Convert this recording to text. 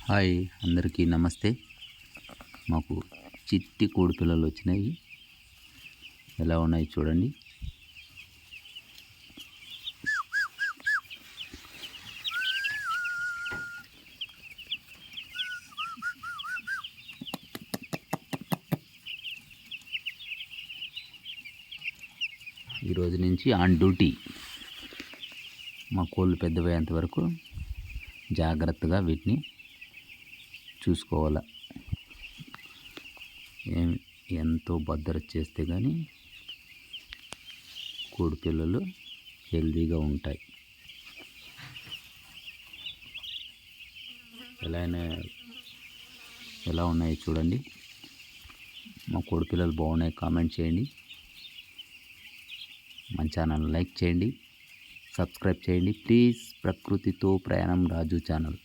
Hi అందరికీ నమస్తే. మాకు చిట్టి కోడి పిల్లలు వచ్చినాయి. ఎలా ఉన్నాయి చూడండి. ఈరోజు నుంచి ఆన్ డ్యూటీ. మా కోళ్ళు పెద్దవయ్యేంత వరకు జాగ్రత్తగా వీటిని చూసుకోవాలి. ఎంతో భద్రత చేస్తే కానీ కోడి పిల్లలు హెల్తీగా ఉంటాయి. ఎలా ఉన్నాయి చూడండి. మా కోడి పిల్లలు బాగున్నాయి కామెంట్ చేయండి. మన ఛానల్ లైక్ చేయండి, సబ్స్క్రైబ్ చేయండి ప్లీజ్. ప్రకృతితో ప్రయాణం రాజు ఛానల్.